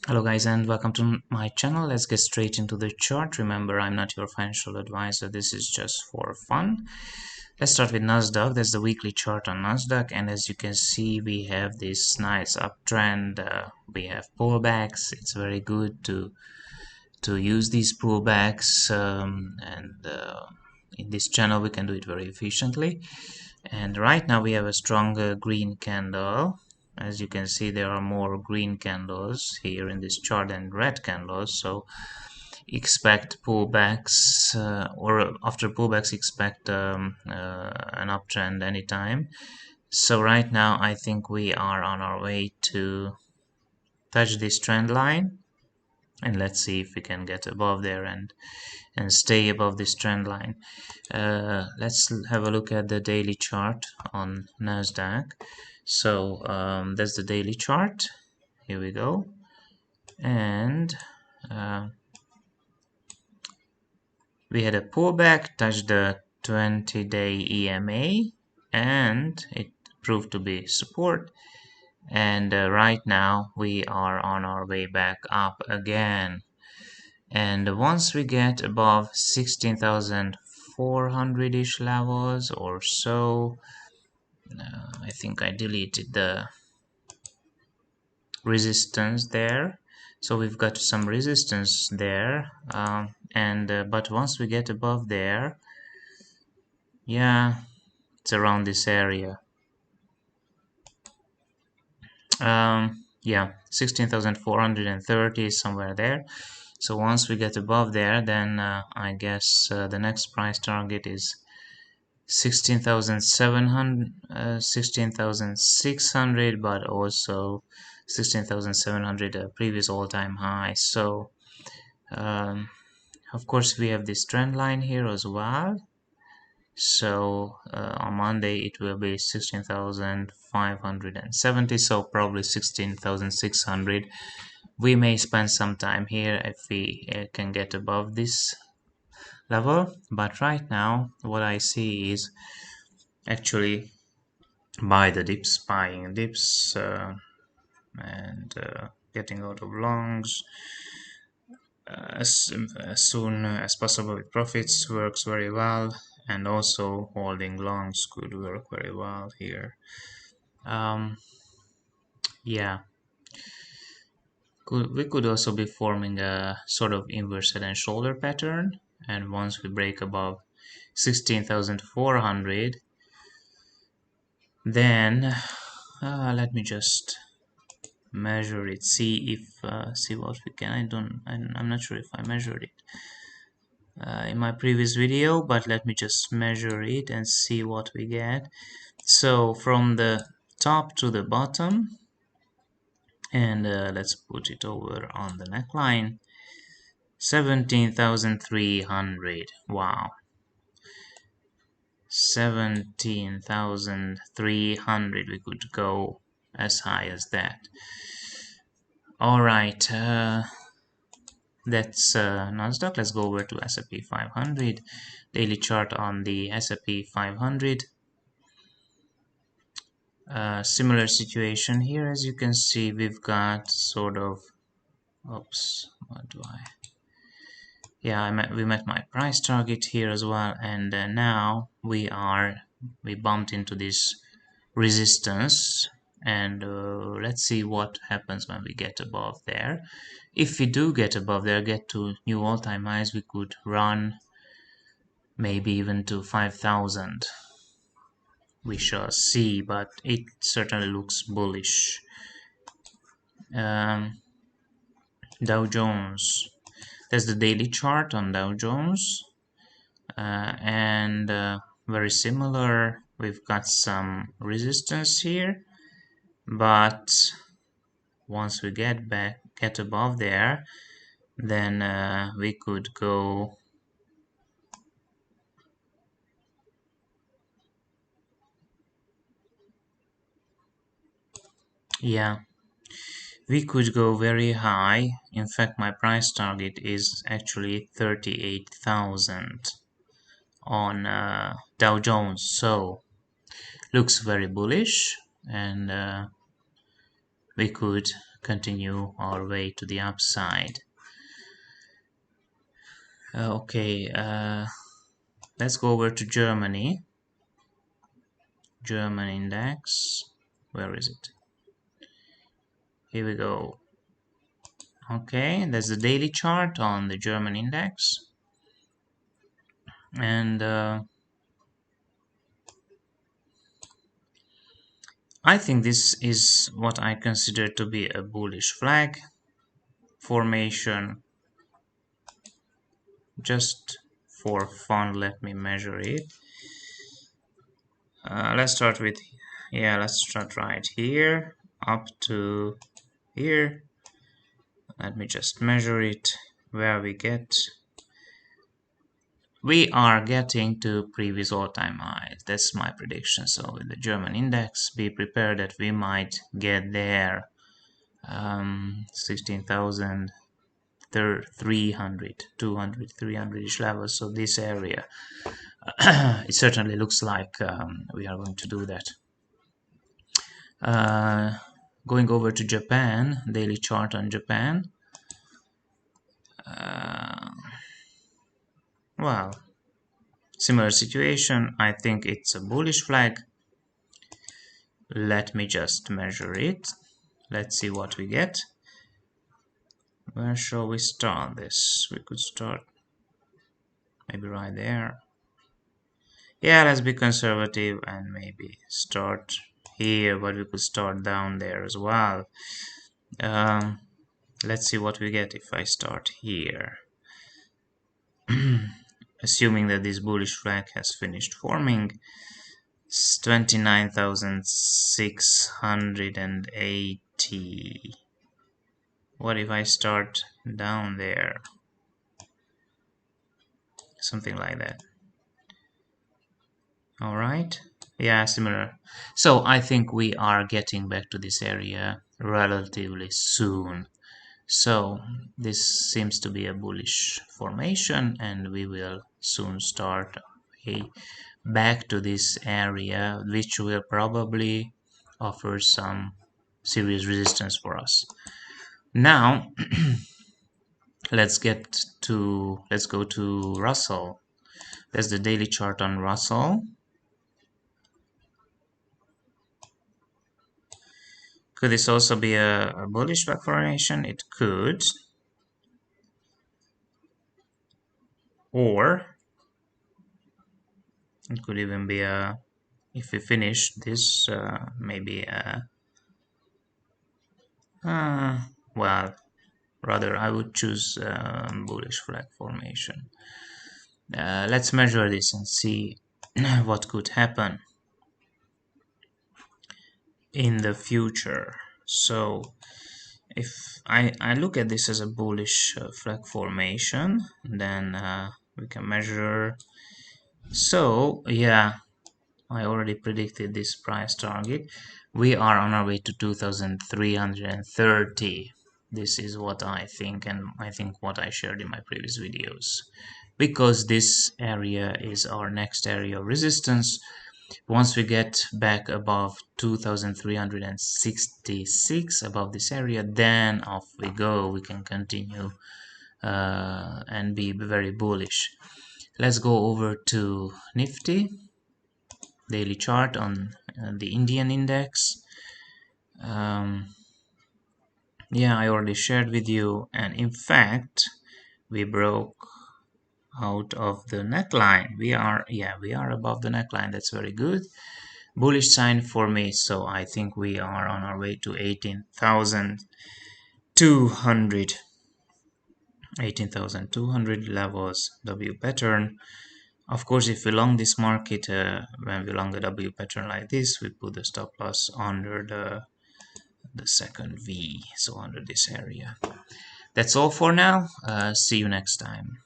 Hello guys, and welcome to my channel. Let's get straight into the chart. Remember, I'm not your financial advisor. This is just for fun. Let's start with Nasdaq. That's the weekly chart on Nasdaq, and as you can see, we have this nice uptrend. We have pullbacks. It's very good to use these pullbacks, and in this channel we can do it very efficiently. And right now we have a stronger green candle. As you can see, there are more green candles here in this chart than red candles, so expect pullbacks, or after pullbacks expect an uptrend anytime. So right now I think we are on our way to touch this trend line, and let's see if we can get above there and stay above this trend line. Let's have a look at the daily chart on Nasdaq. So that's the daily chart. Here we go, and we had a pullback, touched the 20-day EMA, and it proved to be support. And right now we are on our way back up again. And once we get above 16,400-ish levels or so, I think I deleted the resistance there. So we've got some resistance there, but once we get above there, yeah, it's around this area. Yeah, 16,430 is somewhere there. So once we get above there, then I guess the next price target is 16,700, 16,600, but also 16,700, previous all-time high. So of course we have this trend line here as well. So on Monday it will be 16,570, so probably 16,600. We may spend some time here if we can get above this level, but right now what I see is actually buy the dips, buying dips, and getting out of longs as soon as possible with profits works very well, and also holding longs could work very well here. Yeah, we could also be forming a sort of inverse head and shoulder pattern, and once we break above 16,400, then let me just measure it, see if see what we can. I'm not sure if I measured it in my previous video, but let me just measure it and see what we get. So from the top to the bottom, and let's put it over on the neckline, 17,300. Wow, 17,300. We could go as high as that. All right, that's Nasdaq. Let's go over to Sp500. Daily chart on the Sp500. Similar situation here. As you can see, we've got sort of, oops, what do I, yeah, we met my price target here as well, and now we bumped into this resistance, and let's see what happens when we get above there. If we do get above there, get to new all-time highs, we could run maybe even to 5,000. We shall see, but it certainly looks bullish. Dow Jones, that's the daily chart on Dow Jones, and very similar. We've got some resistance here, but once we get above there, then we could go we could go very high. In fact, my price target is actually 38,000 on Dow Jones, so looks very bullish, and we could continue our way to the upside. Okay, let's go over to Germany. German index. Where is it? Here we go. Okay, that's the daily chart on the German index. And I think this is what I consider to be a bullish flag formation. Just for fun, let me measure it. Let's start with, let's start right here up to here. Let me just measure it where we get. We are getting to previous all-time highs. That's my prediction. So with the German index, be prepared that we might get there. 16,300, 200, 300-ish levels. So this area, it certainly looks like we are going to do that. Going over to Japan, daily chart on Japan. Well, similar situation. I think it's a bullish flag. Let me just measure it. Let's see what we get. Where shall we start this? We could start maybe right there. Yeah, let's be conservative and maybe start here, but we could start down there as well. Let's see what we get if I start here. Assuming that this bullish flag has finished forming, it's 29,680. What if I start down there? Something like that. All right. Yeah, similar. So I think we are getting back to this area relatively soon. So this seems to be a bullish formation, and we will soon start back to this area, which will probably offer some serious resistance for us. Now let's go to Russel. That's the daily chart on Russel. Could this also be a bullish back formation? It could. Or it could even be a, if we finish this, maybe a, well, rather I would choose bullish flag formation. Let's measure this and see what could happen in the future. So if I look at this as a bullish flag formation, then we can measure. So yeah, I already predicted this price target. We are on our way to 2,330. This is what I think, and I think what I shared in my previous videos. Because this area is our next area of resistance. Once we get back above 2,366, above this area, then off we go. We can continue and be very bullish. Let's go over to Nifty, daily chart on the Indian index. Yeah, I already shared with you, and in fact we broke out of the neckline. We are above the neckline. That's very good. Bullish sign for me, so I think we are on our way to 18,200. 18,200 levels, W pattern. Of course, if we long this market, when we long a W pattern like this, we put the stop loss under the second V, so under this area. That's all for now. See you next time.